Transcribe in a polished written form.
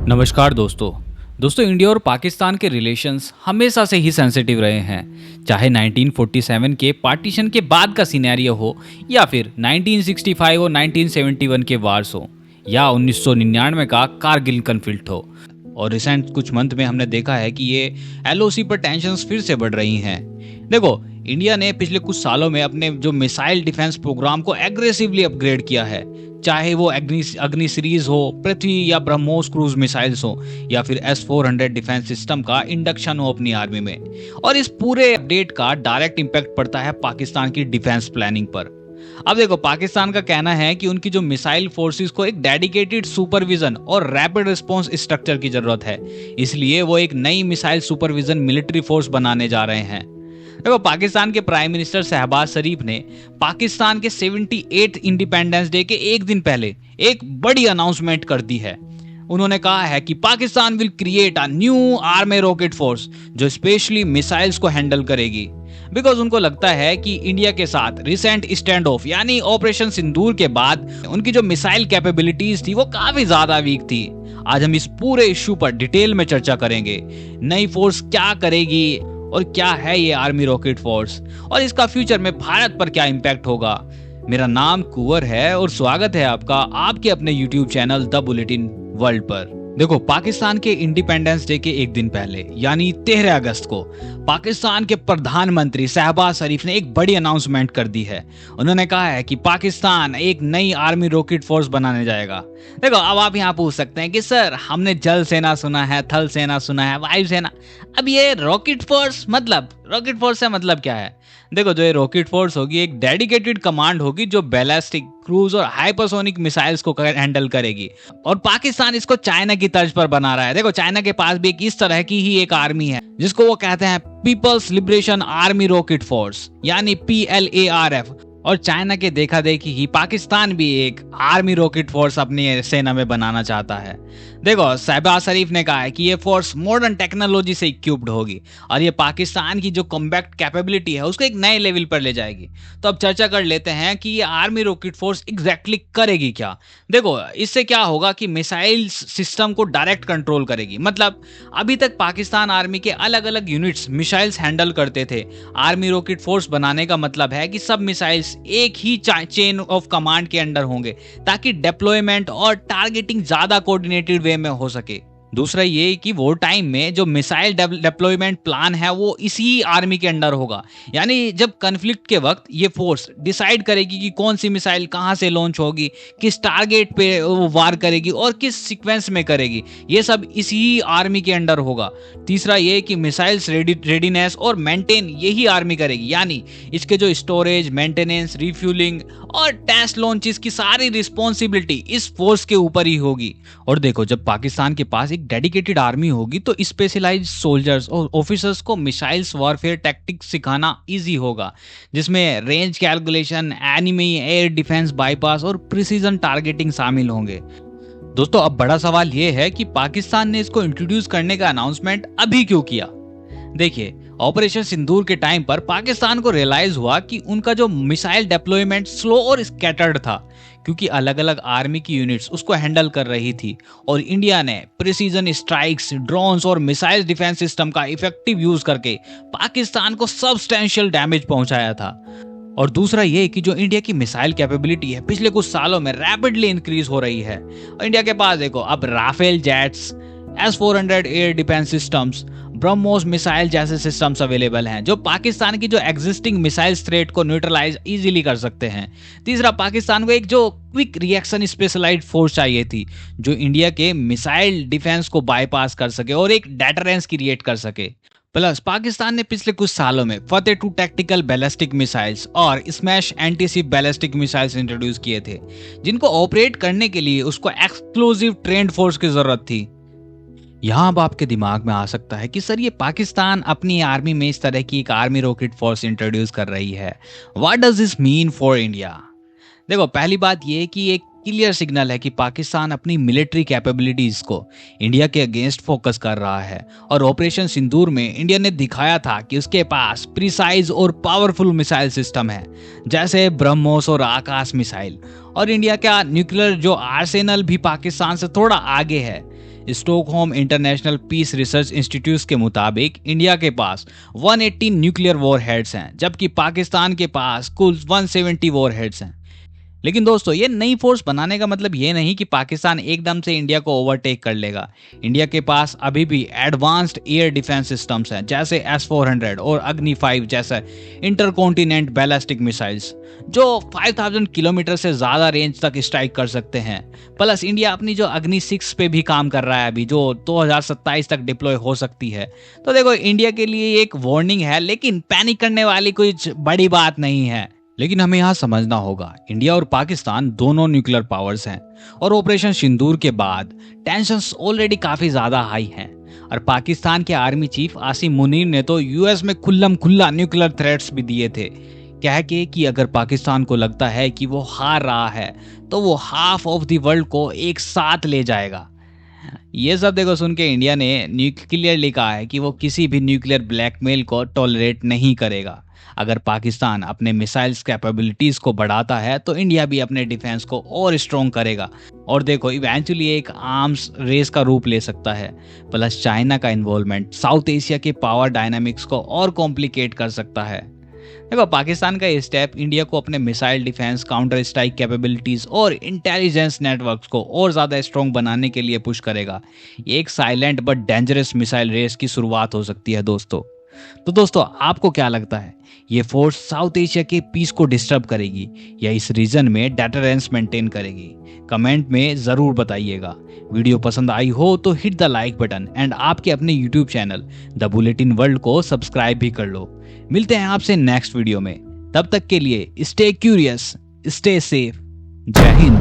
नमस्कार दोस्तों इंडिया और पाकिस्तान के रिलेशंस हमेशा से ही सेंसिटिव रहे हैं। चाहे 1947 के पार्टीशन के बाद का सिनेरियो हो या फिर 1965 और 1971 के वार्स हो या 1999 का कारगिल कन्फ्लिक्ट हो। और रिसेंट कुछ मंथ में हमने देखा है कि ये एलओसी पर टेंशंस फिर से बढ़ रही हैं। देखो, इंडिया ने पिछले कुछ सालों में अपने जो मिसाइल डिफेंस प्रोग्राम को एग्रेसिवली अपग्रेड किया है, चाहे वो अग्नि सीरीज हो, पृथ्वी या ब्रह्मोस क्रूज मिसाइल्स हो या फिर S-400 डिफेंस सिस्टम का इंडक्शन हो अपनी आर्मी में। और इस पूरे अपडेट का डायरेक्ट इंपैक्ट पड़ता है पाकिस्तान की डिफेंस प्लानिंग पर। अब देखो, पाकिस्तान का कहना है कि उनकी जो मिसाइल फोर्सेस को एक डेडिकेटेड सुपरविजन और रैपिड रिस्पांस स्ट्रक्चर की जरूरत है, इसलिए वो एक नई मिसाइल सुपरविजन मिलिट्री फोर्स बनाने जा रहे हैं। देखो, पाकिस्तान के प्राइम मिनिस्टर शहबाज शरीफ ने पाकिस्तान के 78 इंडिपेंडेंस डे के एक दिन पहले एक बड़ी अनाउंसमेंट कर दी है। उन्होंने कहा है कि Pakistan will create a new army Rocket force जो स्पेशली मिसाइल्स को हैंडल करेगी। बिकॉज उनको लगता है कि इंडिया के साथ रिसेंट स्टैंड ऑफ यानी ऑपरेशन सिंदूर के बाद उनकी जो मिसाइल कैपेबिलिटीज थी वो काफी ज्यादा वीक थी। आज हम इस पूरे इश्यू पर डिटेल में चर्चा करेंगे। नई फोर्स क्या करेगी और क्या है ये आर्मी रॉकेट फोर्स और इसका फ्यूचर में भारत पर क्या इंपैक्ट होगा। मेरा नाम कुंवर है और स्वागत है आपका आपके अपने YouTube channel the bulletin world पर। देखो, पाकिस्तान के इंडिपेंडेंस डे के एक दिन पहले यानी 13 अगस्त को पाकिस्तान के प्रधानमंत्री शहबाज शरीफ ने एक बड़ी अनाउंसमेंट कर दी है। उन्होंने कहा है कि पाकिस्तान एक नई आर्मी रॉकेट फोर्स बनाने जाएगा। देखो, अब आप यहाँ पूछ सकते हैं कि सर, हमने जल सेना सुना है, थल सेना सुना है, वायु सेना, अब ये रॉकेट फोर्स रॉकेट फोर्स से मतलब क्या है? देखो, जो ये रॉकेट फोर्स होगी एक डेडिकेटेड कमांड होगी जो बैलिस्टिक, क्रूज और हाइपरसोनिक मिसाइल्स को हैंडल करेगी। और पाकिस्तान इसको चाइना की तर्ज पर बना रहा है। देखो, चाइना के पास भी एक इस तरह की ही एक आर्मी है जिसको वो कहते हैं People's Liberation Army Rocket Force यानी PLARF। और चाइना के देखा देखी ही पाकिस्तान भी एक आर्मी रॉकेट फोर्स अपनी सेना में बनाना चाहता है। देखो, शहबाज शरीफ ने कहा है कि ये फोर्स मॉडर्न टेक्नोलॉजी से इक्विप्ड होगी और ये पाकिस्तान की जो कॉम्बैट कैपेबिलिटी है उसको एक नए लेवल पर ले जाएगी। तो अब चर्चा कर लेते हैं कि ये आर्मी रॉकेट फोर्स एग्जैक्टली करेगी क्या। देखो, इससे क्या होगा कि मिसाइल सिस्टम को डायरेक्ट कंट्रोल करेगी। मतलब अभी तक पाकिस्तान आर्मी के अलग अलग यूनिट्स मिसाइल्स हैंडल करते थे। आर्मी रॉकेट फोर्स बनाने का मतलब है कि सब मिसाइल्स एक ही चेन ऑफ कमांड के अंडर होंगे ताकि डिप्लॉयमेंट और टारगेटिंग ज्यादा कोऑर्डिनेटेड वे में हो सके। दूसरा ये कि वो टाइम में जो मिसाइल डिप्लॉयमेंट प्लान है वो इसी आर्मी के अंडर होगा। यानी जब कन्फ्लिक्ट के वक्त ये फोर्स डिसाइड करेगी कि कौन सी मिसाइल कहां से लॉन्च होगी, किस टारगेट पे वो वार करेगी और किस सीक्वेंस में करेगी, ये सब इसी आर्मी के अंडर होगा। तीसरा ये कि मिसाइल्स रेडीनेस और मेंटेन यही आर्मी करेगी। यानी इसके जो स्टोरेज, मेंटेनेंस, रिफ्यूलिंग और टेस्ट लॉन्चेस की सारी रिस्पॉन्सिबिलिटी इस फोर्स के ऊपर ही होगी। और देखो, जब पाकिस्तान के पास एक डेडिकेटेड आर्मी होगी तो स्पेशलाइज्ड सोल्जर्स और ऑफिसर्स को मिसाइल्स वॉरफेयर टैक्टिक्स सिखाना इजी होगा, जिसमें range calculation, enemy air defence bypass और प्रिसीजन टारगेटिंग शामिल होंगे। दोस्तों, अब बड़ा सवाल यह है कि पाकिस्तान ने इसको इंट्रोड्यूस करने का अनाउंसमेंट अभी क्यों किया। देखिए, ऑपरेशन सिंदूर के टाइम पर पाकिस्तान को रियलाइज हुआ कि उनका जो मिसाइल डिप्लॉयमेंट स्लो और स्कैटर्ड था, क्योंकि अलग अलग आर्मी की यूनिट्स उसको हैंडल कर रही थी और इंडिया ने प्रिसीजन स्ट्राइक्स, ड्रोन्स और मिसाइल डिफेंस सिस्टम का इफेक्टिव यूज करके पाकिस्तान को सब्सटेंशियल डैमेज पहुंचाया था। और दूसरा ये कि जो इंडिया की मिसाइल कैपेबिलिटी है पिछले कुछ सालों में रैपिडली इंक्रीज हो रही है। इंडिया के पास देखो, अब Rafale jets, S-400 air defence systems, BrahMos missile जैसे सिस्टम्स अवेलेबल हैं जो पाकिस्तान की जो एग्जिस्टिंग मिसाइल थ्रेट को न्यूट्रलाइज इजीली कर सकते हैं। तीसरा, पाकिस्तान को एक जो क्विक रिएक्शन स्पेशलाइज्ड फोर्स चाहिए थी जो इंडिया के मिसाइल डिफेंस को बाईपास कर सके और एक डेटरेंस क्रिएट कर सके। प्लस पाकिस्तान ने पिछले कुछ सालों में फतेह 2 टैक्टिकल बैलिस्टिक मिसाइल्स और smash anti-ship ballistic missiles introduce किए थे, जिनको ऑपरेट करने के लिए उसको एक्सक्लूसिव ट्रेंड फोर्स की जरूरत थी। यहाँ अब आपके दिमाग में आ सकता है कि सर, ये पाकिस्तान अपनी आर्मी में इस तरह की एक आर्मी रॉकेट फोर्स इंट्रोड्यूस कर रही है, what does this mean for India. देखो, पहली बात ये कि एक क्लियर सिग्नल है कि पाकिस्तान अपनी मिलिट्री कैपेबिलिटीज को इंडिया के अगेंस्ट फोकस कर रहा है। और ऑपरेशन सिंदूर में इंडिया ने दिखाया था कि उसके पास प्रिसाइज और पावरफुल मिसाइल सिस्टम है, जैसे ब्रह्मोस और आकाश मिसाइल। और इंडिया का न्यूक्लियर जो आर्सेनल भी पाकिस्तान से थोड़ा आगे है। Stockholm International Peace Research Institute के मुताबिक इंडिया के पास 180 न्यूक्लियर वॉरहेड्स हैं, जबकि पाकिस्तान के पास कुल 170 वॉरहेड्स हैं। लेकिन दोस्तों, ये नई फोर्स बनाने का मतलब ये नहीं कि पाकिस्तान एकदम से इंडिया को ओवरटेक कर लेगा। इंडिया के पास अभी भी एडवांस्ड एयर डिफेंस सिस्टम्स हैं, जैसे S-400 और अग्नि 5 जैसे इंटरकॉन्टिनेंट बैलिस्टिक मिसाइल्स, जो 5000 किलोमीटर से ज़्यादा रेंज तक स्ट्राइक कर सकते हैं। प्लस इंडिया अपनी जो अग्नि 6 पे भी काम कर रहा है अभी, जो 2027 तक डिप्लॉय हो सकती है। तो देखो, इंडिया के लिए एक वार्निंग है, लेकिन पैनिक करने वाली कुछ बड़ी बात नहीं है। लेकिन हमें यहाँ समझना होगा, इंडिया और पाकिस्तान दोनों न्यूक्लियर पावर्स हैं और ऑपरेशन सिंदूर के बाद टेंशंस ऑलरेडी काफी ज्यादा हाई हैं। और पाकिस्तान के आर्मी चीफ आसिम मुनीर ने तो यूएस में खुल्लम खुल्ला न्यूक्लियर थ्रेट्स भी दिए थे, कह के कि अगर पाकिस्तान को लगता है कि वो हार रहा है तो वो हाफ ऑफ द वर्ल्ड को एक साथ ले जाएगा। ये सब देखो सुन के इंडिया ने क्लियरली कहा है कि वो किसी भी न्यूक्लियर ब्लैकमेल को टॉलरेट नहीं करेगा। अगर पाकिस्तान अपने मिसाइल्स कैपेबिलिटीज को बढ़ाता है तो इंडिया भी अपने डिफेंस को और स्ट्रॉन्ग करेगा। और देखो, इवेंचुअली एक आर्म्स रेस का रूप ले सकता है। प्लस चाइना का इन्वॉल्वमेंट साउथ एशिया के पावर डायनामिक्स को और कॉम्प्लिकेट कर सकता है। देखो, पाकिस्तान का ये स्टेप इंडिया को अपने missile defence, counter strike capabilities और इंटेलिजेंस नेटवर्क्स को और ज़्यादा स्ट्रॉन्ग बनाने के लिए पुश करेगा। ये एक silent but dangerous missile race की शुरुआत हो सकती है दोस्तों। तो दोस्तों, आपको क्या लगता है, ये फोर्स साउथ एशिया के पीस को डिस्टर्ब करेगी या इस रीजन में डेटरेंस मेंटेन करेगी? कमेंट में ज़रूर बताइएगा। वीडियो पसंद आई हो तो hit the like button and आपके अपने YouTube channel the bulletin world को सब्सक्राइब भी कर लो। मिलते हैं आपसे नेक्स्ट वीडियो में, तब तक के लिए स्टे क्यूरियस, स्टे सेफ। जय हिंद।